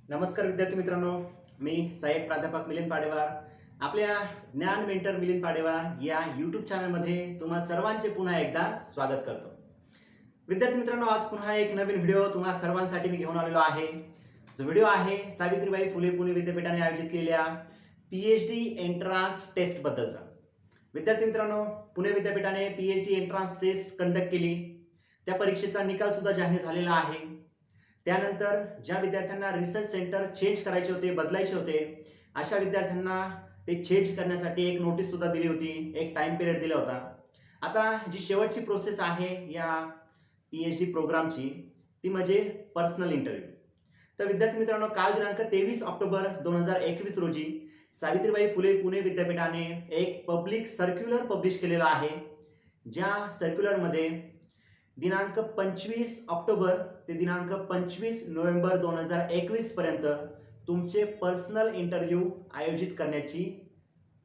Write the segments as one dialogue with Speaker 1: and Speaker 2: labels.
Speaker 1: नमस्कार विद्यार्थी मित्रांनो, मी सहाय्यक प्राध्यापक मिलिंद पाडेवार आपल्या ज्ञान मेंटर मिलिंद पाडेवार या यूट्यूब चॅनलमध्ये तुम्हा सर्वांचे पुन्हा एकदा स्वागत करतो. विद्यार्थी मित्रांनो, आज पुन्हा एक नवीन व्हिडिओ तुम्हा सर्वांसाठी मी घेऊन आलेलो आहे. जो व्हिडिओ आहे सावित्रीबाई फुले पुणे विद्यापीठाने आयोजित केलेल्या PhD एंट्रान्स टेस्ट बद्दलचा. विद्यार्थी मित्रांनो, पुणे विद्यापीठाने PhD एंट्रान्स टेस्ट कंडक्ट केली. त्या परीक्षेचा निकाल सुद्धा जाहीर झालेला आहे. त्यानंतर ज्या विद्यार्थ्यांना रिसर्च सेंटर चेंज करायचे होते, बदलायचे होते, अशा विद्यार्थ्यांना ते चेंज करण्यासाठी एक नोटीस सुद्धा दिली होती, एक टाइम पिरियड दिला होता. आता जी शेवटची प्रोसेस आहे या PhD प्रोग्रामची ती म्हणजे पर्सनल इंटरव्ह्यू. तर विद्यार्थी मित्रांनो, काल दिनांक 23 ऑक्टोबर 2021 रोजी सावित्रीबाई फुले पुणे विद्यापीठाने एक पब्लिक सर्क्युलर पब्लिश केलेला आहे. ज्या सर्क्युलरमध्ये दिनांक 25 ऑक्टोबर ते दिनांक 25 नोव्हेंबर 2021 पर्यंत तुमचे पर्सनल इंटरव्ह्यू आयोजित करण्याची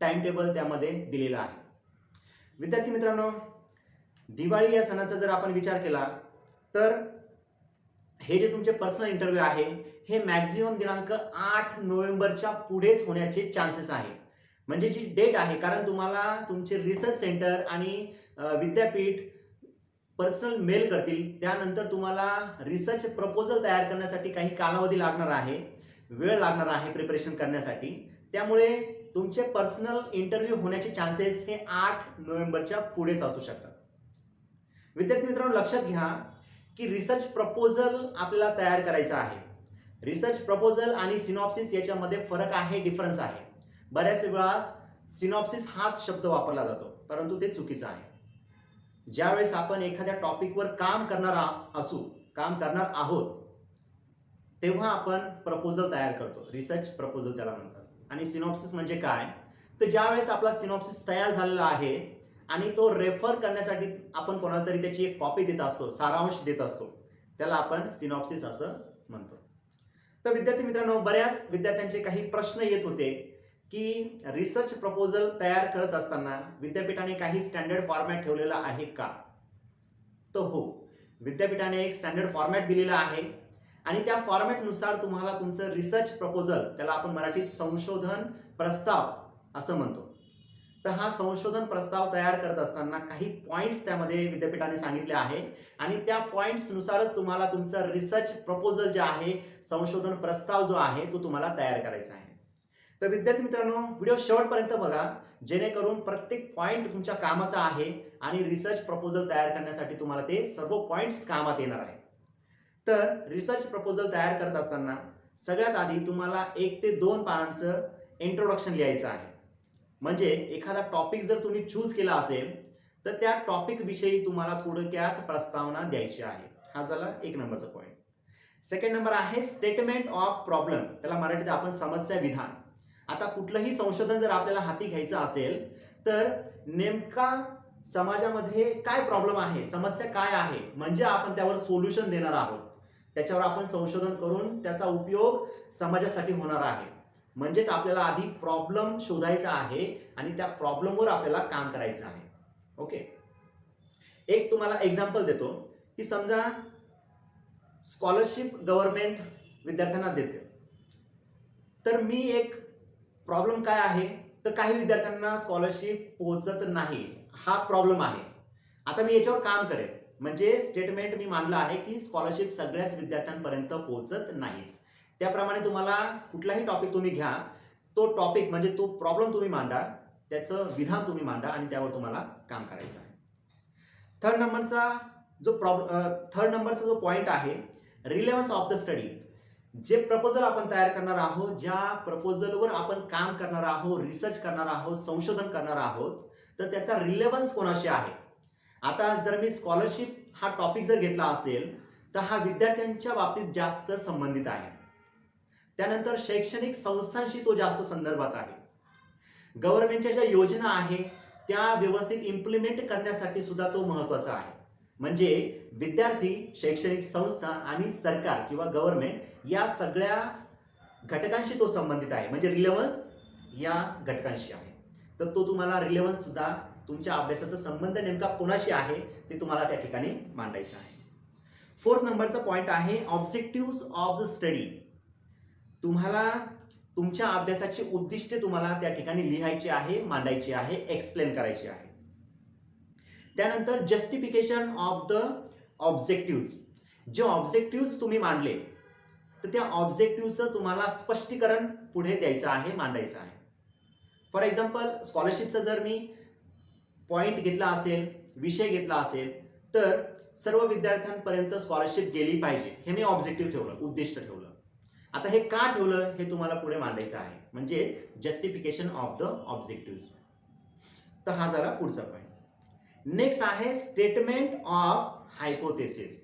Speaker 1: टाइम टेबल त्यामध्ये दिलेला आहे. विद्यार्थी मित्रांनो, दिवाळी या सणाचा जर आपण विचार केला तर हे जे तुमचे पर्सनल इंटरव्ह्यू आहे हे मॅक्झिमम दिनांक 8 नोव्हेंबरच्या पुढेच होण्याचे चान्सेस आहे. म्हणजे जी डेट आहे, कारण तुम्हाला तुमचे रिसर्च सेंटर आणि विद्यापीठ पर्सनल मेल करतील, त्यानंतर तुम्हाला रिसर्च प्रपोजल तयार करण्यासाठी काही कालावधी लागणार आहे, वेळ लागणार आहे प्रिपरेशन करण्यासाठी. त्यामुळे तुमचे पर्सनल इंटरव्ह्यू होण्याचे चान्सेस हे 8 नोव्हेंबरच्या पुढेच असू शकतात. विद्यार्थी मित्रांनो, लक्षात घ्या की रिसर्च प्रपोजल आपल्याला तयार करायचा आहे. रिसर्च प्रपोजल आणि सिनॉप्सिस याच्यामध्ये फरक आहे, डिफरन्स आहे. बऱ्याच वेळा सिनॉप्सिस हाच शब्द वापरला जातो, परंतु ते चुकीचं आहे. ज्यावेळेस आपण एखाद्या टॉपिकवर काम करणार आहोत, तेव्हा आपण प्रपोजल तयार करतो, रिसर्च प्रपोजल त्याला म्हणतात. आणि सिनॉप्सिस म्हणजे काय, तर ज्यावेळेस आपला सिनॉप्सिस तयार झालेला आहे आणि तो रेफर करण्यासाठी आपण कोणाला तरी त्याची एक कॉपी देत असतो, सारांश देत असतो, त्याला आपण सिनॉप्सिस असं म्हणतो. तर विद्यार्थी मित्रांनो, बऱ्याच विद्यार्थ्यांचे काही प्रश्न येत होते की रिसर्च प्रपोजल तयार करत असताना विद्यापीठाने काही स्टँडर्ड फॉर्मॅट ठेवलेला आहे का? तर हो, विद्यापीठाने एक स्टँडर्ड फॉर्मॅट दिलेला आहे आणि त्या फॉर्मॅटनुसार तुम्हाला तुमचं रिसर्च प्रपोजल, त्याला आपण मराठीत संशोधन प्रस्ताव असं म्हणतो. तर हा संशोधन प्रस्ताव तयार करत असताना काही पॉइंट्स त्यामध्ये विद्यापीठाने सांगितले आहे आणि त्या पॉइंट्सनुसारच तुम्हाला तुमचं रिसर्च प्रपोजल जे आहे, संशोधन प्रस्ताव जो आहे, तो तुम्हाला तयार करायचा आहे. तर विद्यार्थी मित्रांनो, व्हिडिओ शेवटपर्यंत बघा, जेणेकरून प्रत्येक पॉइंट तुमच्या कामाचा आहे आणि रिसर्च प्रपोजल तयार करण्यासाठी तुम्हाला ते सर्व पॉइंट्स कामात येणार आहे. तर रिसर्च प्रपोजल तयार करत असताना सगळ्यात आधी तुम्हाला 1 ते 2 पानांचं इंट्रोडक्शन लिहायचं आहे. म्हणजे एखादा टॉपिक जर तुम्ही चूज केला असेल तर त्या टॉपिक विषयी तुम्हाला थोडक्यात प्रस्तावना द्यायची आहे. हा झाला 1 नंबरचा पॉइंट. सेकंड नंबर आहे स्टेटमेंट ऑफ प्रॉब्लेम, त्याला मराठीत आपण समस्या विधान. आता कुठलंही संशोधन जर आपल्याला हाती घ्यायचं असेल तर नेमका समाजामध्ये काय प्रॉब्लेम आहे, समस्या काय आहे, म्हणजे आपण त्यावर सोल्युशन देणार आहोत. त्याच्यावर आपण संशोधन करून त्याचा उपयोग समाजासाठी होणार आहे. म्हणजेच आपल्याला आधी प्रॉब्लेम शोधायचा आहे आणि त्या प्रॉब्लेमवर आपल्याला काम करायचं आहे. ओके, एक तुम्हाला एक्झाम्पल देतो की समजा स्कॉलरशिप गव्हर्नमेंट विद्यार्थ्यांना देते. तर मी एक प्रॉब्लेम काय आहे, तर काही विद्यार्थ्यांना स्कॉलरशिप पोहोचत नाही, हा प्रॉब्लेम आहे. आता मी याच्यावर काम करेन. म्हणजे स्टेटमेंट मी मांडलं आहे की स्कॉलरशिप सगळ्याच विद्यार्थ्यांपर्यंत पोहोचत नाही. त्याप्रमाणे तुम्हाला कुठलाही टॉपिक तुम्ही घ्या, तो टॉपिक म्हणजे तो प्रॉब्लेम तुम्ही मांडा, त्याचं विधान तुम्ही मांडा आणि त्यावर तुम्हाला काम करायचं आहे. थर्ड नंबरचा जो पॉइंट आहे, रिलेव्हन्स ऑफ द स्टडी. जे प्रपोजल आपण तयार करणार आहोत, ज्या प्रपोजलवर आपण काम करणार आहोत, रिसर्च करणार आहोत, संशोधन करणार आहोत, तर त्याचा रिलेव्हन्स कोणाशी आहे. आता जर मी स्कॉलरशिप हा टॉपिक जर घेतला असेल तर हा विद्यार्थ्यांच्या बाबतीत जास्त संबंधित आहे. त्यानंतर शैक्षणिक संस्थांशी तो जास्त संदर्भात आहे. गव्हर्नमेंटच्या ज्या योजना आहे त्या व्यवस्थित इम्प्लिमेंट करण्यासाठी सुद्धा तो महत्त्वाचा आहे. म्हणजे विद्यार्थी, शैक्षणिक संस्था आणि सरकार किंवा गव्हर्नमेंट या सगळ्या घटकांशी तो संबंधित आहे. म्हणजे रिलेव्हन्स या घटकांशी आहे. तर तो तुम्हाला रिलेव्हन्स सुद्धा तुमच्या अभ्यासाचा संबंध नेमका कोणाशी आहे ते तुम्हाला त्या ठिकाणी मांडायचं आहे. फोर्थ नंबरचा पॉइंट आहे ऑब्जेक्टिव्हज ऑफ द स्टडी. तुम्हाला तुमच्या अभ्यासाची उद्दिष्टे तुम्हाला त्या ठिकाणी लिहायची आहे, मांडायची आहे, एक्सप्लेन करायची आहे. त्यानंतर जस्टिफिकेशन ऑफ द ऑब्जेक्टिव्ह. जे ऑब्जेक्टिव्ह तुम्ही मांडले तर त्या ऑब्जेक्टिव्हचं तुम्हाला स्पष्टीकरण पुढे द्यायचं आहे, मांडायचं आहे. फॉर एक्झाम्पल स्कॉलरशिपचा जर मी पॉइंट घेतला असेल, विषय घेतला असेल, तर सर्व विद्यार्थ्यांपर्यंत स्कॉलरशिप गेली पाहिजे हे मी ऑब्जेक्टिव्ह ठेवलं, उद्दिष्ट ठेवलं. आता हे का ठेवलं हे तुम्हाला पुढे मांडायचं आहे, म्हणजे जस्टिफिकेशन ऑफ द ऑब्जेक्टिव्ह. तर हा झाला पुढचा पॉइंट. नेक्स्ट आहे स्टेटमेंट ऑफ हायपोथेसिस.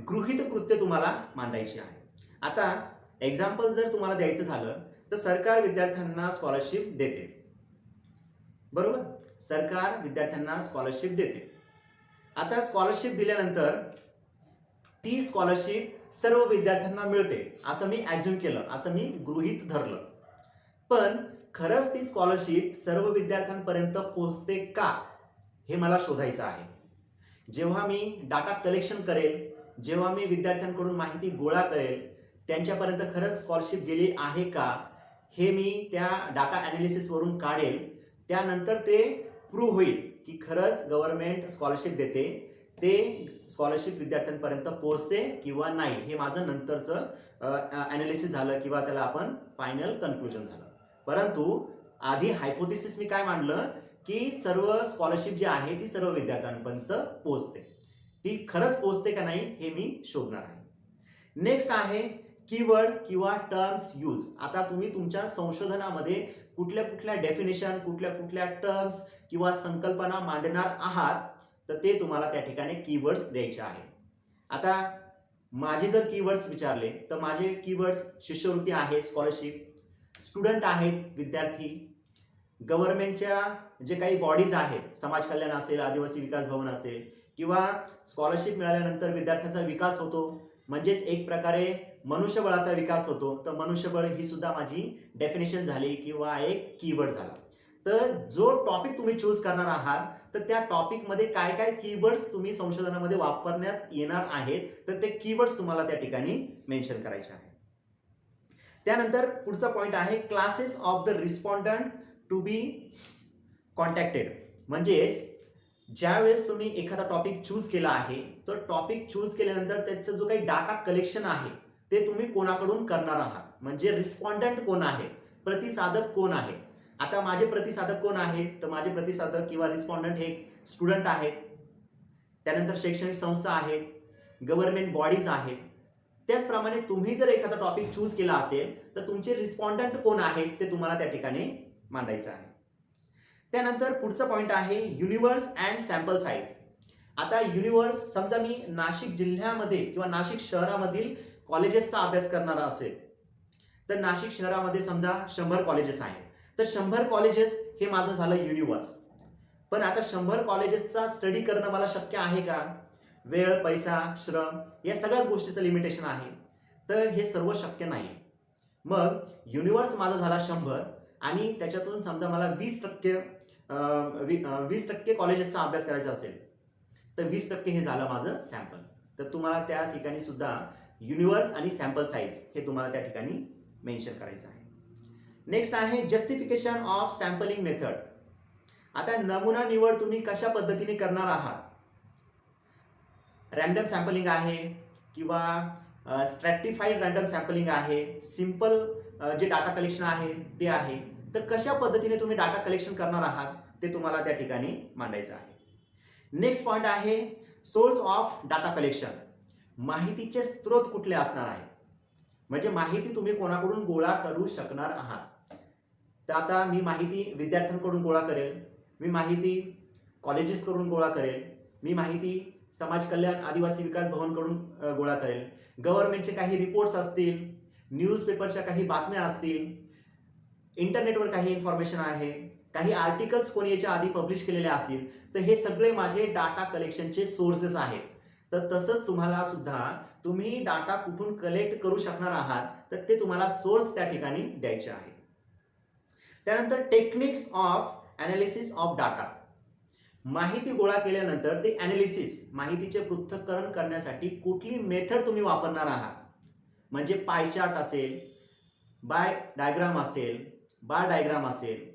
Speaker 1: गृहीत कृत्य तुम्हाला मांडायची आहे. आता एक्झाम्पल जर तुम्हाला द्यायचं झालं तर सरकार विद्यार्थ्यांना स्कॉलरशिप देते, बरोबर. सरकार विद्यार्थ्यांना स्कॉलरशिप देते. आता स्कॉलरशिप दिल्यानंतर ती स्कॉलरशिप सर्व विद्यार्थ्यांना मिळते असं मी ॲज्युम केलं, असं मी गृहीत धरलं. पण खरंच ती स्कॉलरशिप सर्व विद्यार्थ्यांपर्यंत पोहोचते का हे मला शोधायचं आहे. जेव्हा मी डाटा कलेक्शन करेल, जेव्हा मी विद्यार्थ्यांकडून माहिती गोळा करेल, त्यांच्यापर्यंत खरंच स्कॉलरशिप गेली आहे का हे मी त्या डाटा ॲनालिसिसवरून काढेल. त्यानंतर ते प्रूव्ह होईल की खरंच गव्हर्नमेंट स्कॉलरशिप देते, ते स्कॉलरशिप विद्यार्थ्यांपर्यंत पोहोचते किंवा नाही. हे माझं नंतरचं ॲनालिसिस झालं किंवा त्याला आपण फायनल कन्क्लुजन झालं. परंतु आधी हायपोथेसिस मी काय मांडलं की सर्व स्कॉलरशिप जी आहे ती सर्व विद्यार्थ्यांपर्यंत पोहोचते. ती खरंच पोहोचते का नाही हे मी शोधणार आहे. नेक्स्ट आहे कीवर्ड किंवा टर्म्स यूज. आता तुम्ही तुमच्या संशोधनामध्ये कुठल्या कुठल्या डेफिनेशन, कुठल्या कुठल्या टर्म्स किंवा संकल्पना मांडणार आहात तर ते तुम्हाला त्या ठिकाणी कीवर्ड्स द्यायचे आहे. आता माझे जर कीवर्ड्स विचारले तर माझे कीवर्ड्स शिष्यवृत्ती आहे, स्कॉलरशिप, स्टुडंट आहेत, विद्यार्थी, गव्हर्नमेंटच्या जे काही बॉडीज आहेत, समाज कल्याण असेल, आदिवासी विकास भवन असेल, किंवा स्कॉलरशिप मिळाल्यानंतर विद्यार्थ्याचा विकास होतो, म्हणजेच एक प्रकारे मनुष्यबळाचा विकास होतो. तर मनुष्यबळ ही सुद्धा माझी डेफिनेशन झाली किंवा एक कीवर्ड झाला. तर जो टॉपिक तुम्ही चूज करणार आहात तर त्या टॉपिकमध्ये काय काय कीवर्ड्स तुम्ही संशोधनामध्ये वापरण्यात येणार आहेत तर ते कीवर्ड्स तुम्हाला त्या ठिकाणी मेन्शन करायचे आहे. त्यानंतर पुढचा पॉइंट आहे classes of the respondent to be contacted. म्हणजेच ज्यावेळेस तुम्ही एखादा टॉपिक चूज केला आहे तर टॉपिक चूज केल्यानंतर त्याचा जो काही डाटा कलेक्शन आहे ते तुम्ही कोणाकडून करणार आहात, म्हणजे रिस्पॉन्डंट कोण आहे, प्रतिसादक कोण आहे. आता माझे प्रतिसादक कोण आहेत तर माझे प्रतिसादक किंवा रिस्पॉन्डंट हे स्टुडंट आहेत, त्यानंतर शैक्षणिक संस्था आहेत, गव्हर्नमेंट बॉडीज आहेत. त्याचप्रमाणे तुम्ही जर एखादा टॉपिक चूज केला असेल तर तुमचे रिस्पॉन्डंट कोण आहेत ते तुम्हाला त्या ठिकाणी मांडायचं आहे. त्यानंतर पुढचा पॉइंट आहे युनिव्हर्स अँड सॅम्पल साईज. आता युनिव्हर्स, समजा मी नाशिक जिल्ह्यामध्ये किंवा नाशिक शहरामधील कॉलेजेसचा अभ्यास करणारा असेल तर नाशिक शहरामध्ये समजा 100 कॉलेजेस आहेत, तर 100 कॉलेजेस हे माझं झालं युनिव्हर्स. पण आता 100 कॉलेजेसचा स्टडी करणं मला शक्य आहे का? वेळ, पैसा, श्रम या सगळ्याच गोष्टीचं लिमिटेशन आहे, तर हे सर्व शक्य नाही. मग युनिव्हर्स माझा झाला 100 आणि त्याच्यातून समजा मला 20% कॉलेजेसचा अभ्यास करायचा असेल तर 20% हे झालं माझं सॅम्पल. तर तुम्हाला त्या ठिकाणी सुद्धा युनिव्हर्स आणि सॅम्पल साईज हे तुम्हाला त्या ठिकाणी मेन्शन करायचं आहे. नेक्स्ट आहे जस्टिफिकेशन ऑफ सॅम्पलिंग मेथड. आता नमुना निवड तुम्ही कशा पद्धतीने करणार आहात? रॅन्डम सॅम्पलिंग आहे किंवा स्ट्रॅटिफाईड रॅन्डम सॅम्पलिंग आहे, सिंपल जे डाटा कलेक्शन आहे ते आहे. तर कशा पद्धतीने तुम्ही डाटा कलेक्शन करणार आहात ते तुम्हाला त्या ठिकाणी मांडायचं आहे. नेक्स्ट पॉइंट आहे सोर्स ऑफ डाटा कलेक्शन. माहितीचे स्रोत कुठले असणार आहे, म्हणजे माहिती तुम्ही कोणाकडून गोळा करू शकणार आहात. तर आता मी माहिती विद्यार्थ्यांकडून गोळा करेल, मी माहिती कॉलेजेसकडून गोळा करेल, मी माहिती समाज कल्याण आदिवासी विकास भवनकडून गोळा करेल, गव्हर्नमेंटचे काही रिपोर्ट्स असतील, न्यूजपेपरच्या काही बातम्या असतील, इंटरनेटवर काही इन्फॉर्मेशन आहे, काही आर्टिकल्स कोणी याच्या आधी पब्लिश केलेले असतील, तर हे सगळे माझे डाटा कलेक्शनचे सोर्सेस आहेत. तर तसंच तुम्हाला सुद्धा तुम्ही डाटा कुठून कलेक्ट करू शकणार आहात तर ते तुम्हाला सोर्स त्या ठिकाणी द्यायचे आहे. त्यानंतर techniques of analysis of data. माहिती गोळा केल्यानंतर ते ॲनालिसिस, माहितीचे पृथक्करण करण्यासाठी कुठली मेथड तुम्ही वापरणार आहात, म्हणजे पाय चार्ट असेल बाय डायग्राम असेल, बार डायग्राम असेल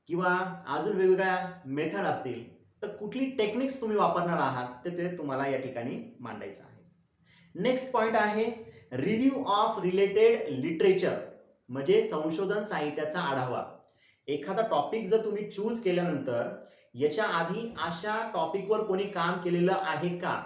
Speaker 1: किंवा अजून वेगवेगळ्या मेथड असतील, तर कुठली टेक्निक्स तुम्ही वापरणार आहात ते तुम्हाला या ठिकाणी मांडायचं आहे. नेक्स्ट पॉइंट आहे रिव्ह्यू ऑफ रिलेटेड लिटरेचर, म्हणजे संशोधन साहित्याचा आढावा. एखादा टॉपिक जर तुम्ही चूज केल्यानंतर याच्या आधी अशा टॉपिकवर कोणी काम केलेलं आहे का,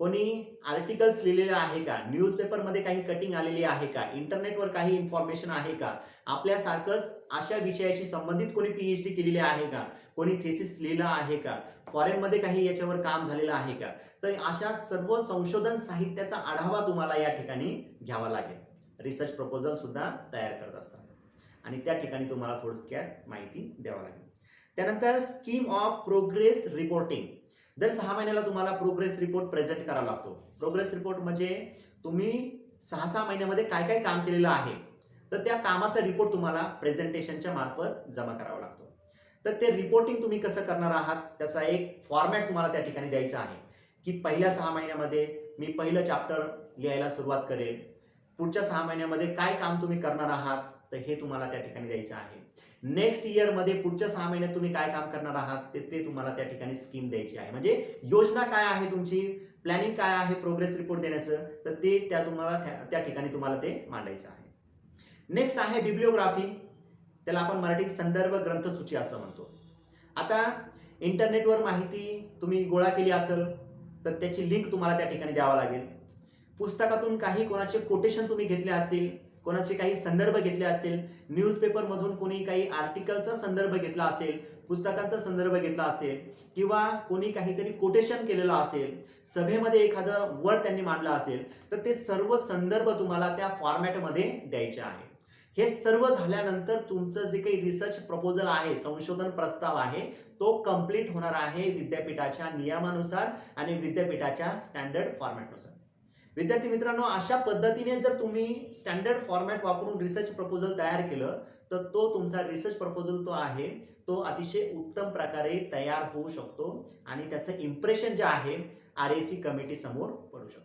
Speaker 1: कोणी आर्टिकल्स लिहिलेले आहे का, न्यूजपेपरमध्ये काही कटिंग आलेली आहे का, इंटरनेटवर काही इन्फॉर्मेशन आहे का, आपल्यासारखंच अशा विषयाशी संबंधित कोणी पीएचडी केलेली आहे का, कोणी थेसिस लिहिलं आहे का, फॉरेनमध्ये काही याच्यावर काम झालेलं आहे का. तर अशा सर्व संशोधन साहित्याचा आढावा तुम्हाला या ठिकाणी घ्यावा लागेल. रिसर्च प्रपोजल सुद्धा तयार करत असतात आणि त्या ठिकाणी तुम्हाला थोडक्यात माहिती द्यावी लागेल. त्यानंतर स्कीम ऑफ प्रोग्रेस रिपोर्टिंग. दर 6 महिन्याला तुम्हाला प्रोग्रेस रिपोर्ट प्रेझेंट करावा लागतो. प्रोग्रेस रिपोर्ट म्हणजे तुम्ही 6-6 महिन्यामध्ये काय काय काम केलेलं आहे, तर त्या कामाचा रिपोर्ट तुम्हाला प्रेझेंटेशनच्या मार्फत जमा करावा लागतो. तर ते रिपोर्टिंग तुम्ही कसं करणार आहात त्याचा एक फॉर्मॅट तुम्हाला त्या ठिकाणी द्यायचा आहे की पहिल्या 6 महिन्यामध्ये मी पहिलं चॅप्टर लिहायला सुरुवात करेल, पुढच्या 6 महिन्यामध्ये काय काम तुम्ही करणार आहात तर हे तुम्हाला त्या ठिकाणी द्यायचं आहे. नेक्स्ट इयरमध्ये पुढच्या 6 महिन्यात तुम्ही काय काम करणार आहात ते तुम्हाला त्या ठिकाणी स्कीम द्यायची आहे. म्हणजे योजना काय आहे तुमची, प्लॅनिंग काय आहे प्रोग्रेस रिपोर्ट देण्याचं, तर ते त्या ठिकाणी तुम्हाला ते मांडायचं आहे. नेक्स्ट आहे बिब्लिओग्राफी, त्याला आपण मराठीत संदर्भ ग्रंथसूची असं म्हणतो. आता इंटरनेटवर माहिती तुम्ही गोळा केली असेल तर त्याची लिंक तुम्हाला त्या ठिकाणी द्यावा लागेल. पुस्तकातून काही कोणाचे कोटेशन तुम्ही घेतले असतील, कोणाचे काही संदर्भ घेतले असतील, न्यूजपेपरमधून कोणी काही आर्टिकलचा संदर्भ घेतला असेल, पुस्तकांचा संदर्भ घेतला असेल किंवा कोणी काहीतरी कोटेशन केलेलं असेल, सभेमध्ये एखादं वर्ड त्यांनी मांडलं असेल, तर ते सर्व संदर्भ तुम्हाला त्या फॉर्मॅटमध्ये द्यायचे आहे. हे सर्व झाल्यानंतर तुमचं जे काही रिसर्च प्रपोजल आहे, संशोधन प्रस्ताव आहे, तो कंप्लीट होणार आहे विद्यापीठाच्या नियमानुसार आणि विद्यापीठाच्या स्टँडर्ड फॉर्मॅटनुसार. विद्यार्थी मित्रांनो, अशा पद्धतीने जर तुम्ही स्टँडर्ड फॉर्मॅट वापरून रिसर्च प्रपोजल तयार केलं तर तो तुमचा रिसर्च प्रपोजल तो आहे तो अतिशय उत्तम प्रकारे तयार होऊ शकतो आणि त्याचं इम्प्रेशन जे आहे RAC कमिटी समोर पडू शकतो.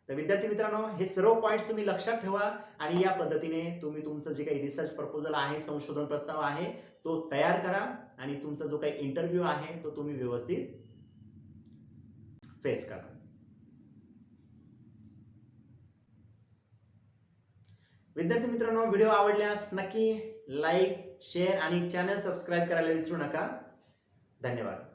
Speaker 1: तर विद्यार्थी मित्रांनो, हे सर्व पॉइंट्स तुम्ही लक्षात ठेवा आणि या पद्धतीने तुम्ही तुमचं जे काही रिसर्च प्रपोजल आहे, संशोधन प्रस्ताव आहे, तो तयार करा आणि तुमचा जो काही इंटरव्ह्यू आहे तो तुम्ही व्यवस्थित फेस करा. विद्यार्थी मित्रांनो, व्हिडिओ आवडल्यास नक्की लाईक, शेअर आणि चॅनल सबस्क्राईब करायला विसरू नका. धन्यवाद.